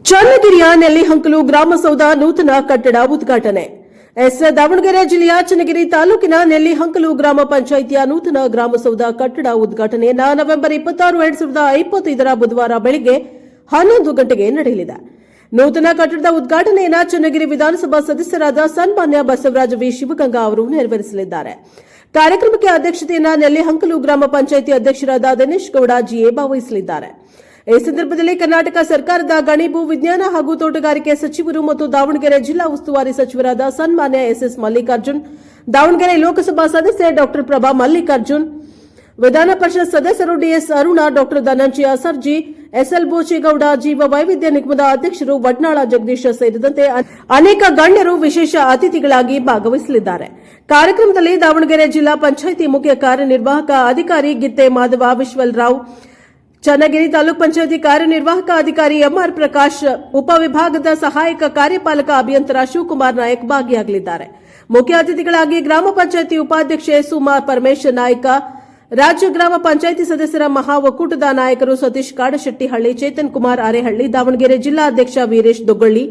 ಚನ್ನಗಿರಿಯ ನೆಲ್ಲಿಹಂಕಲು ಗ್ರಾಮಸೌಧ ನೂತನ ಕಟ್ಟಡ ಉದ್ಘಾಟನೆ. ದಾವಣಗೆರೆ ಜಿಲ್ಲೆಯ ಚನ್ನಗಿರಿ ತಾಲೂಕಿನ ನೆಲ್ಲಿಹಂಕಲು ಗ್ರಾಮ ಪಂಚಾಯಿತಿಯ ನೂತನ ಗ್ರಾಮಸೌಧ ಕಟ್ಟಡ ಉದ್ಘಾಟನೆಯನ್ನು ನವೆಂಬರ್ 26, 2025 ಬುಧವಾರ ಬೆಳಗ್ಗೆ 11 ಗಂಟೆಗೆ ನಡೆಯಲಿದೆ. ನೂತನ ಕಟ್ಟಡದ ಉದ್ಘಾಟನೆಯನ್ನು ಚನ್ನಗಿರಿ ವಿಧಾನಸಭಾ ಸದಸ್ಯರಾದ ಸನ್ಮಾನ್ಯ ಬಸವರಾಜ ವಿ ಶಿವಗಂಗಾ ಅವರು ನೆರವೇರಿಸಲಿದ್ದಾರೆ. ಕಾರ್ಯಕ್ರಮಕ್ಕೆ ಅಧ್ಯಕ್ಷತೆಯನ್ನು ನೆಲ್ಲಿಹಂಕಲು ಗ್ರಾಮ ಪಂಚಾಯಿತಿ ಅಧ್ಯಕ್ಷರಾದ ದಿನೇಶ್ ಗೌಡ ಜಿಎ ಭಾಗವಹಿಸಲಿದ್ದಾರೆ. ಈ ಸಂದರ್ಭದಲ್ಲಿ ಕರ್ನಾಟಕ ಸರ್ಕಾರದ ಗಣಿ ಭೂ ವಿಜ್ಞಾನ ಹಾಗೂ ತೋಟಗಾರಿಕೆ ಸಚಿವರು ಮತ್ತು ದಾವಣಗೆರೆ ಜಿಲ್ಲಾ ಉಸ್ತುವಾರಿ ಸಚಿವರಾದ ಸನ್ಮಾನ್ಯ ಎಸ್ಎಸ್ ಮಲ್ಲಿಕಾರ್ಜುನ್, ದಾವಣಗೆರೆ ಲೋಕಸಭಾ ಸದಸ್ಯೆ ಡಾ ಪ್ರಭಾ ಮಲ್ಲಿಕಾರ್ಜುನ್, ವಿಧಾನ ಪರಿಷತ್ ಸದಸ್ಯರು ಡಿಎಸ್ ಅರುಣ, ಡಾ ಧನಂಜಯ ಸರ್ಜಿ, ಎಸ್ಎಲ್ ಬೋಚೇಗೌಡ, ಜೀವ ವೈವಿಧ್ಯ ನಿಗಮದ ಅಧ್ಯಕ್ಷರು ವಡ್ನಾಳ ಜಗದೀಶ ಸೇರಿದಂತೆ ಅನೇಕ ಗಣ್ಯರು ವಿಶೇಷ ಅತಿಥಿಗಳಾಗಿ ಭಾಗವಹಿಸಲಿದ್ದಾರೆ. ಕಾರ್ಯಕ್ರಮದಲ್ಲಿ ದಾವಣಗೆರೆ ಜಿಲ್ಲಾ ಪಂಚಾಯಿತಿ ಮುಖ್ಯ ಕಾರ್ಯನಿರ್ವಾಹಕ ಅಧಿಕಾರಿ ಗಿತ್ತೆ ಮಾಧವ ವಿಶ್ವಲ್ ರಾವ್, ಚನ್ನಗಿರಿ ತಾಲೂಕ್ ಪಂಚಾಯಿತಿ ಕಾರ್ಯನಿರ್ವಾಹಕ ಅಧಿಕಾರಿ ಎಂಆರ್ ಪ್ರಕಾಶ್, ಉಪವಿಭಾಗದ ಸಹಾಯಕ ಕಾರ್ಯಪಾಲಕ ಅಭಿಯಂತರ ಶಿವಕುಮಾರ್ ನಾಯಕ್ ಭಾಗಿಯಾಗಲಿದ್ದಾರೆ. ಮುಖ್ಯ ಅತಿಥಿಗಳಾಗಿ ಗ್ರಾಮ ಪಂಚಾಯಿತಿ ಉಪಾಧ್ಯಕ್ಷೆ ಸುಮಾ ಪರಮೇಶ್ವರ್ ನಾಯ್ಕ, ರಾಜ್ಯ ಗ್ರಾಮ ಪಂಚಾಯಿತಿ ಸದಸ್ಯರ ಮಹಾ ಒಕ್ಕೂಟದ ನಾಯಕರು ಸತೀಶ್ ಕಾಡಶೆಟ್ಟಿಹಳ್ಳಿ, ಚೇತನ್ ಕುಮಾರ್ ಅರೆಹಳ್ಳಿ, ದಾವಣಗೆರೆ ಜಿಲ್ಲಾ ಅಧ್ಯಕ್ಷ ವೀರೇಶ್ ದೊಗ್ಗೊಳ್ಳಿ,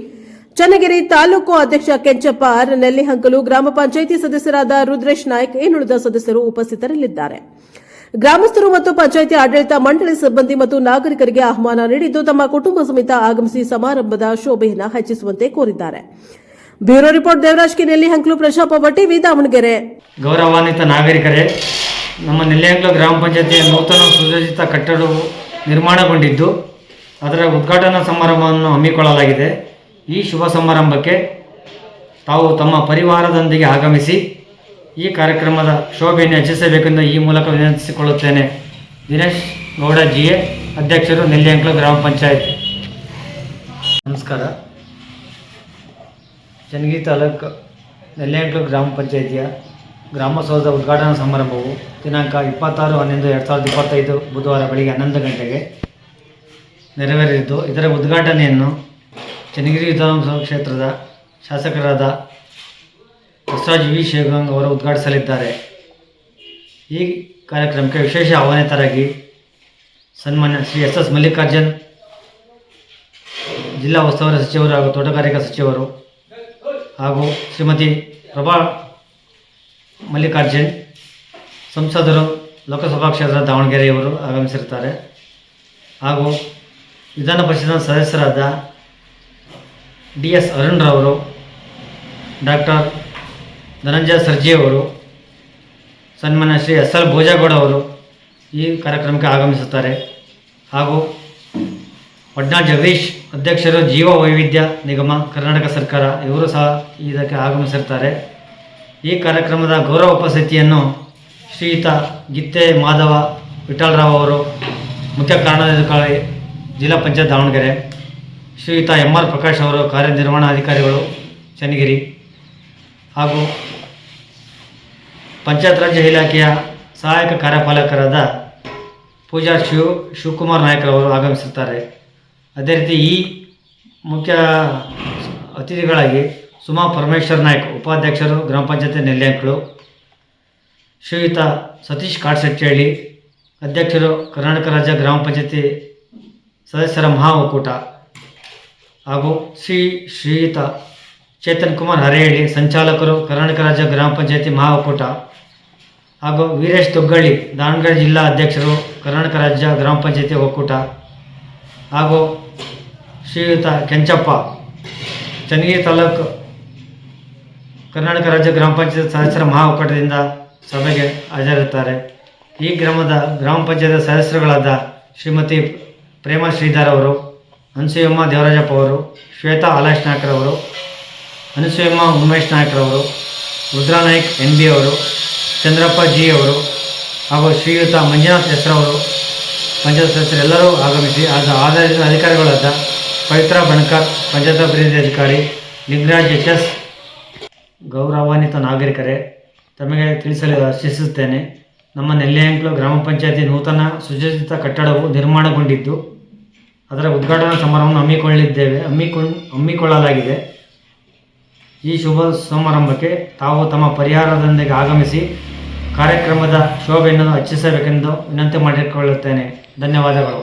ಚನ್ನಗಿರಿ ತಾಲೂಕು ಅಧ್ಯಕ್ಷ ಕೆಂಚಪ್ಪ ಆರ್, ನೆಲ್ಲಿಹಂಕಲು ಗ್ರಾಮ ಪಂಚಾಯಿತಿ ಸದಸ್ಯರಾದ ರುದ್ರೇಶ್ ನಾಯ್ಕ್, ಇನ್ನುಳಿದ ಸದಸ್ಯರು ಉಪಸ್ಥಿತರಿರಲಿದ್ದಾರೆ. ಗ್ರಾಮಸ್ಥರು ಮತ್ತು ಪಂಚಾಯಿತಿ ಆಡಳಿತ ಮಂಡಳಿ ಸಿಬ್ಬಂದಿ ಮತ್ತು ನಾಗರಿಕರಿಗೆ ಆಹ್ವಾನ ನೀಡಿದ್ದು ತಮ್ಮ ಕುಟುಂಬ ಸಮೇತ ಆಗಮಿಸಿ ಸಮಾರಂಭದ ಶೋಭೆಯನ್ನು ಹೆಚ್ಚಿಸುವಂತೆ ಕೋರಿದ್ದಾರೆ. Bureau report Devaraj K, Nellihankalu, Prajaprabha TV, Davanagere. ಗೌರವಾನ್ವಿತ ನಾಗರಿಕರೇ, ನಮ್ಮ ನೆಲ್ಲಿಹಂಕಲು ಗ್ರಾಮ ಪಂಚಾಯಿತಿಯ ನೂತನ ಸುಸಜ್ಜಿತ ಕಟ್ಟಡವು ನಿರ್ಮಾಣಗೊಂಡಿದ್ದು ಅದರ ಉದ್ಘಾಟನಾ ಸಮಾರಂಭವನ್ನು ಹಮ್ಮಿಕೊಳ್ಳಲಾಗಿದೆ. ಈ ಶುಭ ಸಮಾರಂಭಕ್ಕೆ ತಾವು ತಮ್ಮ ಪರಿವಾರದೊಂದಿಗೆ ಆಗಮಿಸಿ ಈ ಕಾರ್ಯಕ್ರಮದ ಶೋಭೆಯನ್ನು ಹೆಚ್ಚಿಸಬೇಕೆಂದು ಈ ಮೂಲಕ ವಿನಂತಿಸಿಕೊಳ್ಳುತ್ತೇನೆ. ದಿನೇಶ್ ಗೌಡ ಜಿಎ, ಅಧ್ಯಕ್ಷರು, ನೆಲ್ಲಿಹಂಕಲು ಗ್ರಾಮ ಪಂಚಾಯತ್. ನಮಸ್ಕಾರ. ಚನ್ನಗಿರಿ ತಾಲೂಕು ನೆಲ್ಲಿಹಂಕಲು ಗ್ರಾಮ ಪಂಚಾಯಿತಿಯ ಗ್ರಾಮಸೌಧ ಉದ್ಘಾಟನಾ ಸಮಾರಂಭವು ದಿನಾಂಕ 26/11/2025 ಬುಧವಾರ ಬೆಳಗ್ಗೆ 11 ಗಂಟೆಗೆ ನೆರವೇರಿದ್ದು, ಇದರ ಉದ್ಘಾಟನೆಯನ್ನು ಚನ್ನಗಿರಿ ವಿಧಾನಸಭಾ ಕ್ಷೇತ್ರದ ಶಾಸಕರಾದ ಬಸವರಾಜ ವಿ ಶಿವಗಂಗಾ ಅವರು ಉದ್ಘಾಟಿಸಲಿದ್ದಾರೆ. ಈ ಕಾರ್ಯಕ್ರಮಕ್ಕೆ ವಿಶೇಷ ಆಹ್ವಾನಿತರಾಗಿ ಸನ್ಮಾನ್ಯ ಶ್ರೀ ಎಸ್ ಮಲ್ಲಿಕಾರ್ಜುನ್, ಜಿಲ್ಲಾ ಉಸ್ತುವಾರಿ ಸಚಿವರು ಹಾಗೂ ತೋಟಗಾರಿಕಾ ಸಚಿವರು, ಹಾಗೂ ಶ್ರೀಮತಿ ಪ್ರಭಾ ಮಲ್ಲಿಕಾರ್ಜುನ್, ಸಂಸದರು, ಲೋಕಸಭಾ ಕ್ಷೇತ್ರದ ದಾವಣಗೆರೆಯವರು ಆಗಮಿಸಿರುತ್ತಾರೆ. ಹಾಗೂ ವಿಧಾನ ಪರಿಷತ್ ಸದಸ್ಯರಾದ ಡಿಎಸ್ ಅರುಣ್ ರವರು, ಡಾಕ್ಟರ್ ಧನಂಜಯ ಸರ್ಜಿ ಅವರು, ಸನ್ಮಾನ್ಯ ಶ್ರೀ ಎಸ್ಎಲ್ ಬೋಜೇಗೌಡ ಅವರು ಈ ಕಾರ್ಯಕ್ರಮಕ್ಕೆ ಆಗಮಿಸುತ್ತಾರೆ. ಹಾಗೂ ವಡ್ನಾಳ ಜಗದೀಶ್, ಅಧ್ಯಕ್ಷರು, ಜೀವ ವೈವಿಧ್ಯ ನಿಗಮ, ಕರ್ನಾಟಕ ಸರ್ಕಾರ, ಇವರು ಸಹ ಇದಕ್ಕೆ ಆಗಮಿಸಿರ್ತಾರೆ. ಈ ಕಾರ್ಯಕ್ರಮದ ಗೌರವ ಉಪಸ್ಥಿತಿಯನ್ನು ಶ್ರೀಯುತ ಗಿತ್ತೆ ಮಾಧವ ವಿಠಲರಾವ್ ಅವರು, ಮುಖ್ಯ ಕಾರ್ಯನಿರ್ವಾಹಕ ಜಿಲ್ಲಾ ಪಂಚಾಯತ್ ದಾವಣಗೆರೆ, ಶ್ರೀಯುತ ಎಂಆರ್ ಪ್ರಕಾಶ್ ಅವರು, ಕಾರ್ಯನಿರ್ವಹಣಾಧಿಕಾರಿಗಳು ಚನ್ನಗಿರಿ, ಹಾಗೂ ಪಂಚಾಯತ್ ರಾಜ್ ಇಲಾಖೆಯ ಸಹಾಯಕ ಕಾರ್ಯಪಾಲಕರಾದ ಪೂಜಾ ಶಿವಕುಮಾರ್ ನಾಯಕರವರು ಆಗಮಿಸುತ್ತಾರೆ. ಅದೇ ರೀತಿ ಈ ಮುಖ್ಯ ಅತಿಥಿಗಳಾಗಿ ಸುಮಾ ಪರಮೇಶ್ವರ್ ನಾಯ್ಕ್, ಉಪಾಧ್ಯಕ್ಷರು, ಗ್ರಾಮ ಪಂಚಾಯತಿ ನೆಲ್ಲಿಹಂಕಲು, ಶ್ರೀಯುತ ಸತೀಶ್ ಕಾಡಶೆಟ್ಟಿಹಳ್ಳಿ, ಅಧ್ಯಕ್ಷರು, ಕರ್ನಾಟಕ ರಾಜ್ಯ ಗ್ರಾಮ ಪಂಚಾಯತಿ ಸದಸ್ಯರ ಮಹಾ ಒಕ್ಕೂಟ, ಹಾಗೂ ಶ್ರೀಯುತ ಚೇತನ್ ಕುಮಾರ್ ಅರೆಹಳ್ಳಿ, ಸಂಚಾಲಕರು, ಕರ್ನಾಟಕ ರಾಜ್ಯ ಗ್ರಾಮ ಪಂಚಾಯತಿ ಮಹಾ ಒಕ್ಕೂಟ, ಹಾಗೂ ವೀರೇಶ್ ದೊಗ್ಗೊಳ್ಳಿ, ದಾವಣಗೆರೆ ಜಿಲ್ಲಾ ಅಧ್ಯಕ್ಷರು, ಕರ್ನಾಟಕ ರಾಜ್ಯ ಗ್ರಾಮ ಪಂಚಾಯತಿ ಒಕ್ಕೂಟ, ಹಾಗೂ ಶ್ರೀಯುತ ಕೆಂಚಪ್ಪ, ಚನ್ನಗಿರಿ ತಾಲೂಕು ಕರ್ನಾಟಕ ರಾಜ್ಯ ಗ್ರಾಮ ಪಂಚಾಯತ್ ಸದಸ್ಯರ ಮಹಾ ಒಕ್ಕೂಟದಿಂದ ಸಭೆಗೆ ಹಾಜರಿರುತ್ತಾರೆ. ಈ ಗ್ರಾಮ ಪಂಚಾಯತ್ ಸದಸ್ಯರುಗಳಾದ ಶ್ರೀಮತಿ ಪ್ರೇಮ ಶ್ರೀಧರ್ ಅವರು, ಅನಸೂಯಮ್ಮ ದೇವರಾಜಪ್ಪ ಅವರು, ಶ್ವೇತಾ ಆಲಾಶ್ ನಾಯ್ಕರವರು, ಅನಸೂಯಮ್ಮ ಉಮೇಶ್ ನಾಯ್ಕರವರು, ರುದ್ರಾ ನಾಯ್ಕ್ NB ಅವರು, ಚಂದ್ರಪ್ಪ ಜಿ ಅವರು, ಹಾಗೂ ಶ್ರೀಯುತ ಮಂಜುನಾಥ್ ಹೆಸರವರು, ಪಂಚಾಯತ್ ಸದಸ್ಯರೆಲ್ಲರೂ ಆಗಮಿಸಿ ಆಧಾರಿತ ಅಧಿಕಾರಿಗಳಾದ ಪವಿತ್ರ ಬಣಕರ್, ಪಂಚಾಯತ್ ಅಭಿವೃದ್ಧಿ ಅಧಿಕಾರಿ ಲಿಂಗರಾಜ್ HS. ಗೌರವಾನ್ವಿತ ನಾಗರಿಕರೇ, ತಮಗೆ ತಿಳಿಸಲು ಇಚ್ಛಿಸುತ್ತೇನೆ. ನಮ್ಮ ನೆಲ್ಲಿಹಂಕಲು ಗ್ರಾಮ ಪಂಚಾಯತಿ ನೂತನ ಸುಸಜ್ಜಿತ ಕಟ್ಟಡವು ನಿರ್ಮಾಣಗೊಂಡಿದ್ದು ಅದರ ಉದ್ಘಾಟನಾ ಸಮಾರಂಭವನ್ನು ಹಮ್ಮಿಕೊಳ್ಳಲಾಗಿದೆ. ಈ ಶುಭ ಸಮಾರಂಭಕ್ಕೆ ತಾವು ತಮ್ಮ ಪರಿಹಾರದೊಂದಿಗೆ ಆಗಮಿಸಿ ಕಾರ್ಯಕ್ರಮದ ಶೋಭೆಯನ್ನು ಹೆಚ್ಚಿಸಬೇಕೆಂದು ವಿನಂತಿ ಮಾಡಿಕೊಳ್ಳುತ್ತೇನೆ. ಧನ್ಯವಾದಗಳು.